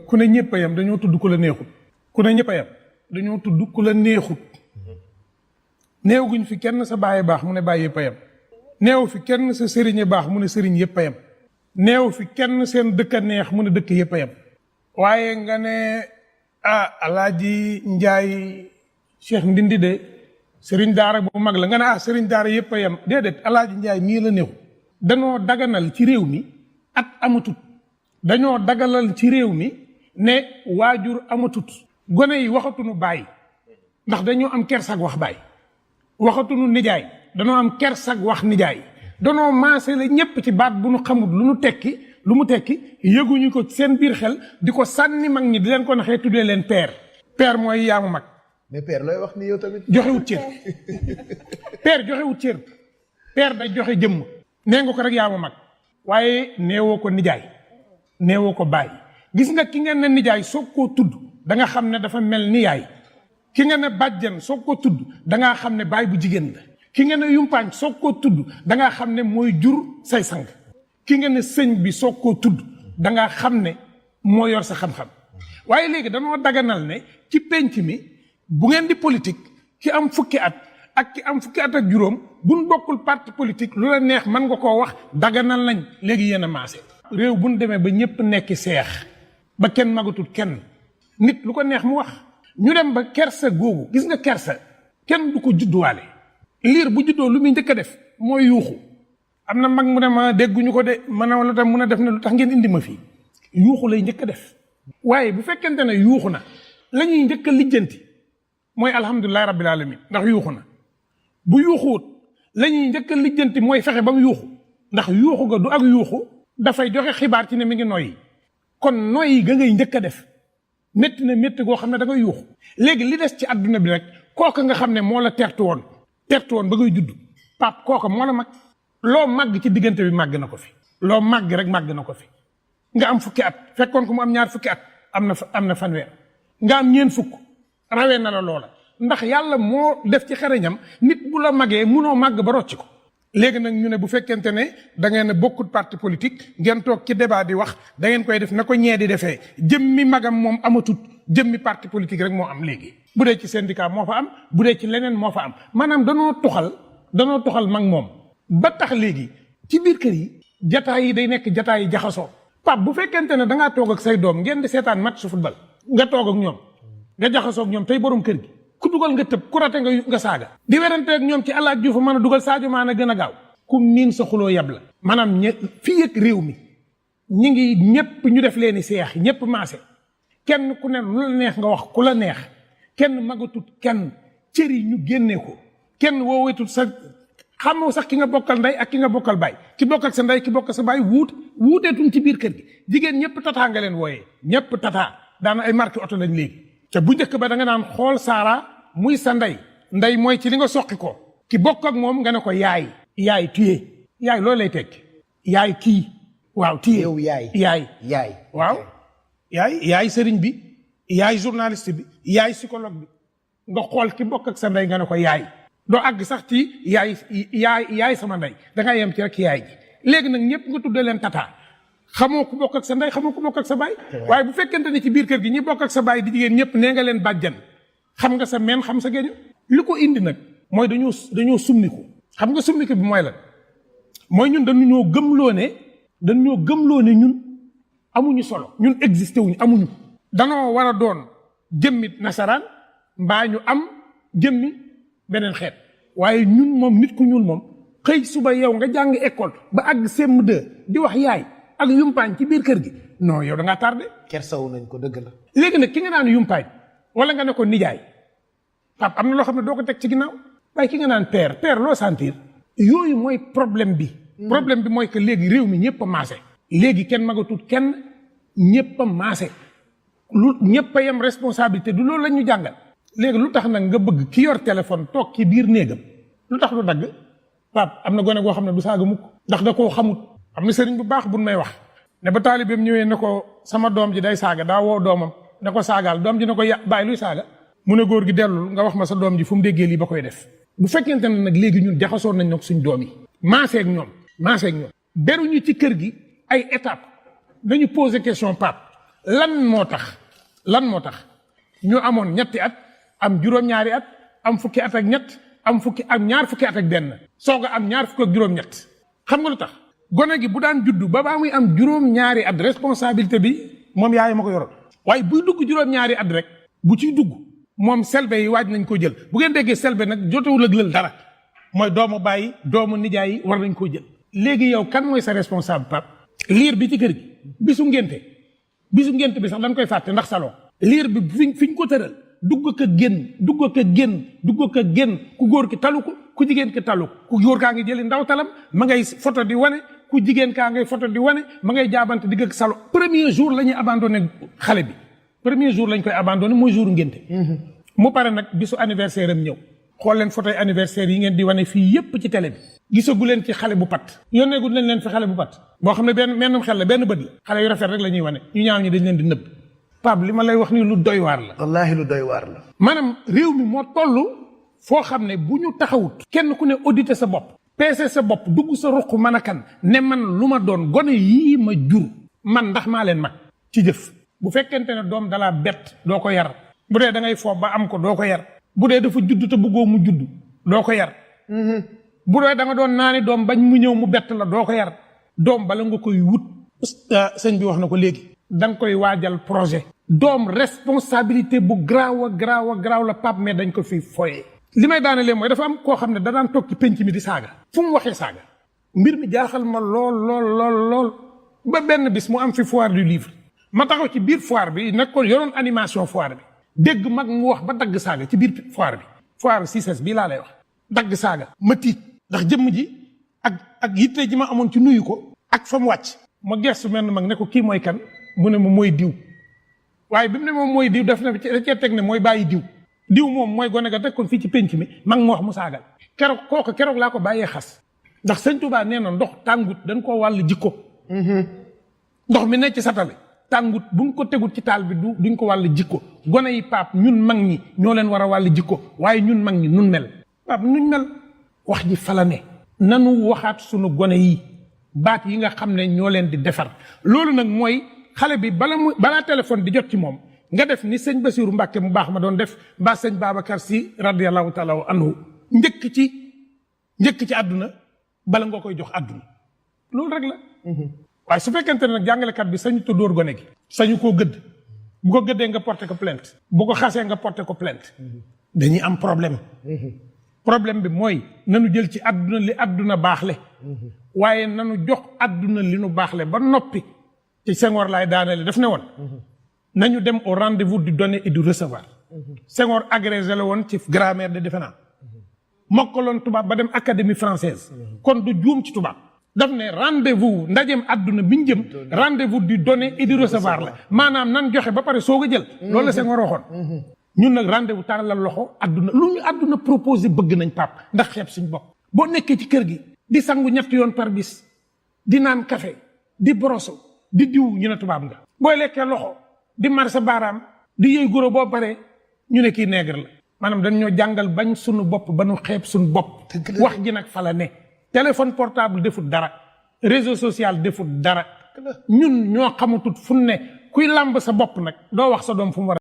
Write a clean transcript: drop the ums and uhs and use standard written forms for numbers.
ku ne ñëpp a yam dañoo tudd ku la neexut ku ne ñëpp a yam dañoo tudd ku la neexut néew guñ fi kenn sa bàyyi baax mu ne bàyyi yëpp a yam néew fi kenn sa sëriñe baax mu ne sëriñ yëpp a yam néew fi kenn seen dëkk a neex mu ne dëkk yëpp a yam waaye nga ne Alaaji Njaay Cheikh Ndindi de sëriñ daara bu mag la nga ne sëriñ daara yëpp a yam déedéet Alaaji Njaay mii la neexut danoo daganal ci réew mi at amatut dañoo dagalal ci réew mi ne waajur amatut gone yi waxatuñu bàyyi ndax dañoo am kersag wax bàyyi waxatuñu nijaay dañoo am kersag wax nijaay danoo maase la ñépp ci baat bu nu xamut lu mu tekki yëguñu ko seen biir xel di ko sànni mag ñi di leen ko naxee tuddee leen père mooy yaamu mag. mais père looy wax ni yow tamit. joxewut cër père joxewut cër père da joxe jëmm nee nga ko rek yaamu mag waaye neewoo ko nijaay neewoo ko bàyyi gis nga ki nga ne nijaay soog koo tudd da nga xam ne dafa mel ni yaay ki nga ne bàjjan soog koo tudd da ngaa xam ne baay bu jigéen la ki nga ne yumpaañ soog koo tudd da ngaa xam ne mooy jur say sang ki nga ne sëñ bi soog koo tudd da ngaa xam ne moo yor sa xam-xam waaye léegi danoo daganal ne ci penc mi bu ngeen di politique ki am fukki at ak ki am fukki at ak juróom buñ bokkul parti politique lu la neex mën nga koo wax daganal nañ léegi yéen a maase réew bu ñu demee ba ñëpp nekki seex ba kenn magatul kenn nit lu ko neex mu wax ñu dem ba kersa googu gis nga kersa kenn du ko judduwaale liir bu juddoo lu muy njëkk a def mooy yuuxu am na mag mu ne ma dégguñu ko de ma ne lu tax mun a def ne lu tax ngeen indi ma fii yuuxu lay njëkk a def waaye bu fekkente ne yuuxu na la ñuy njëkk a lijjanti mooy alhamdulilahi rabbil alamin ndax yuuxu na bu yuuxuwut la ñuy njëkk a lijjanti mooy fexe ba mu yuuxu ndax yuuxu ga du ak yuuxu dafay joxe xibaar ci ne mi ngi noyyi kon noyyi ga ngay njëkk a def métti na métti goo xam ne da ngay yuuxu léegi li des ci àdduna bi rek kooka nga xam ne moo la tertu woon ba ngay judd pap kooka moo la mag loo màgg ci diggante bi màgg na ko fi loo màgg rek màgg na ko fi nga am fukki at fekkoon ko mu am ñaar fukki at am na fanweer nga am ñeen fukk rawee na la loola ndax yàlla moo def ci xereñam nit bu la magee munoo màgg ba rocci ko léegi nag ñu ne bu fekkente ne da ngeen a bokkut parti politique ngeen toog ci débat di wax da ngeen koy def na ko ñee di defee jëmmi magam moom amatut jëmmi parti politique rek moo am léegi bu dee ci syndicat moo fa am bu dee ci leneen moo fa am maanaam danoo tuxal mag moom ba tax léegi ci biir kër yi jataay yi day nekk jataay yi jaxasoo pap bu fekkente ne dangaa toog ak say doom ngeen di seetaan match su football nga toog ak ñoom nga jaxasoo ak ñoom tey borom kër gi ku dugal nga tëb ku rate nga saaga di werante ak ñoom ci alaaj ju fa mën a dugal Sadio Mané gën a gaaw ku miin sa xuloo yab la maanaam fii ak réew mi ñi ngi ñëpp ñu def leeni seex ñëpp maase kenn ku ne lu la neex nga wax ku la neex kenn magatut kenn cër yi ñu génnee ko kenn woowetut sa xamoo sax ki nga bokkal ndey ak ki nga bokkal baay ki bokk ak sa ndey ki bokk ak sa baay wuuteetuñ ci biir kër gi jigéen ñëpp tataa nga leen wooyee ñëpp tataa daana ay marque oto lañ léegi te bu njëkk ba da nga naan xool saara muy sa ndey mooy ci li nga soqi ko ki bokk ak moom nga ne ko yaay tuyee yaay loolu lay tekki yaay kii waaw tuyee yow yaay waaw yaay sëriñ bi yaay journaliste bi yaay psychologue bi nga xool ki bokk ak sa ndey nga ne ko yaay doo àgg sax ci yaay sama ndey dangay yem ci rek yaay ji léegi nag ñëpp nga tuddee leen tata xamoo ku bokk ak sa ndey xamoo ku bokk ak sa baay waaye bu fekkente ne ci biir kër gi ñi bokk ak sa baay di jigéen ñëpp nee nga leen bàjjan xam nga sa meen xam sa géño li ko indi nag mooy dañoo summiku xam nga summiku bi mooy lan mooy ñun dañoo gëmloo ne ñun amuñu solo ñun existé wuñu amuñu danoo war a doon jëmmi nasaraan mbaa ñu am jëmmi beneen xeet waaye ñun moom nit ku ñuul moom xëy suba yow nga jàng école ba àgg CM2 di wax yaay ak yumpaañ ci biir kër gi non yow da ngaa tardé. kersawu nañ ko dëgg la. léegi nag ki nga naan yumpaañ wala nga ne ko nijaay pap am na loo xam ne doo ko teg ci ginnaaw waaye ki nga naan père loo sentir yooyu mooy problème bi. problème bi mooy que léegi réew mi ñëpp a maase. léegi kenn magatut kenn ñëpp a maase lu ñëpp a yem responsabilité du loolu la ñu jàngal. léegi lu tax nag nga bëgg ki yor téléphone toog ci biir néegam lu tax du dagg pap am na gone goo xam ne du saaga mukk ndax da koo xamut. am na sëriñ bu baax bu may wax ne ba taalibeem ñëwee ne ko sama doom ji day saaga daa woo doomam ne ko saagaal doom ji ne ko bàyyi luy saaga mu ne góor gi dellul nga wax ma sa doom ji fu mu déggee lii ba koy def bu fekkente ne nag léegi ñun jaxasoon nañ nag suñ doom yi maaseeg ñoom beruñu ci kër gi ay étape dañu poser question pap lan moo tax ñu amoon ñetti at am juróom-ñaari at am fukki at ak ñett am ñaar fukki at ak benn soog a am ñaar fukki ak juróom-ñett xam nga lu tax gone gi bu daan juddu ba baa muy am juróom-ñaari at responsabilité bi moom yaay ma ko yoroon waaye buy dugg juróom-ñaari at rek bu ciy dugg moom selbe yi waaj nañ ko jël bu ngeen déggee selbe nag jotewul ak lël dara mooy doomu bàyyi doomu nijaay yi war nañ koo jël léegi yow kan mooy sa responsable pap liir bi ci kër gi bisu ngénte bi sax dañ koy fàtte ndax salon liir bi fiñ ko tëral dugg ka génn ku góor ki talu ko ku jigéen ki talu ko ku góor kaa ngi jëli ndaw talam ma ngay photo di wane ku jigéen kaa ngay photo di wane ma ngay jaabante digg ak salon premier jour la ñuy abandonné xale bi premier jour lañ koy abandonné mooy jour ngénte mu pare nag bisu anniversaire am ñëw xool leen photo anniversaire yi ngeen di wane fii yépp ci télé bi gisagu leen ci xale bu pat yónneegu leen fi xale bu pat boo xam ne benn xel la benn bët la xale yu rafet rek la ñuy wane ñu ñaaw ñi dañ leen di nëbb Pape li ma lay wax ni lu doy waar la wallaahi lu doy waar la maanaam réew mi moo toll foo xam ne bu ñu taxawut kenn ku ne auditer sa bopp peese sa bopp dugg sa ruq mën a kan ne man lu ma doon gone yii ma jur man ndax maa leen mag ci jëf bu fekkente ne doom dalaa bett doo ko yar bu dee da ngay foof ba am ko doo ko yar bu dee dafa judd te bëggoo mu judd doo ko yar bu dee da nga doon naani doom bañ mu ñëw mu bett la doo ko yar doom bala nga koy wut sëñ bi wax na ko léegi da nga koy waajal projet doom responsabilité bu garaaw la Pape mais dañ ko fi foye li may daanelee mooy dafa am koo xam ne da daan toog ci penc mi di saaga fu mu waxee saaga mbir mi jaaxal ma lool ba benn bis mu am fi foire du livre ma taxaw ci biir foire bi nekkoon yoroon animation foire bi dégg mag mu wax ba dagg saaga ci biir foire bi foire CICES bii laa lay wax dagg saaga ma tiit ndax jëmm ji ak yitte ji ma amoon ci nuyu ko ak fa mu wàcc ma gestu mel mag ne ko kii mooy kan mu ne ma mooy diw waaye bi mu ne moom mooy diw daf na da cee teg ne mooy bàyyi diw moom mooy gone ga tekkoon fii ci penc mi mag mu wax mu saagal keroog laa ko bàyyee xas ndax sëñ Tuubaa nee na ndox tàngut dañ koo wàll jikko ndox mi nekk ci satale tàngut buñ ko tegut ci taal bi duñ ko wàll jikko gone yi Pape ñun mag ñi ñoo leen war a wàll jikko waaye ñun mag ñi nun mel Pape nuñ mel wax ji fala ne nanu waxaat sunu gone yi baat yi nga xam ne ñoo leen di defar loolu nag mooy xale bi balaa téléphone di jot ci moom nga def ni sëñ Basiiru Mbàkke mu baax ma doon def mbaa sëñ Babacar Si radiyallahu taala anhu njëkk ci àdduna bala nga koy jox àdduna loolu rek la waaye su fekkente ne nag jàngalekat bi sañu ko dóor gone gi sañu koo gëdd bu ko gëddee nga porté ko plainte bu ko xasee nga porté ko plainte dañuy am problème bi mooy nanu jël ci àdduna li àdduna baaxle waaye nanu jox àdduna li nu baaxle ba noppi ci Senghor laay daanale daf ne woon nañu dem au rendez-vous du donner et du recevoir Senghor agrégé la woon ci grammaire de defe naa mokkaloon tubaab ba dem académie française kon du juum ci tubaab daf ne rendez-vous ndajeem àdduna bi ñu jëm rendez-vous du donner et du recevoir la maanaam nan joxe ba pare soog a jël loolu la Senghor waxoon ñun nag rendez-vous tàllal loxo àdduna lu ñu àdduna proposé bëgg nañ Pape ndax xeeb suñ bopp boo nekkee ci kër gi di sangu ñetti yoon par bis di naan café di broso di diw ñu ne tubaab nga booy lekkee loxo di mar sa baaraam di yëy guro boo paree ñu ne kii nègre la maanaam dañ ñoo jàngal bañ suñu bopp ba ñu xeeb suñu bopp wax ji nag fa la ne téléphone portable defut dara réseau social defut dara ñun ñoo xamatut fu ne kuy làmb sa bopp nag doo wax sa doom fu mu war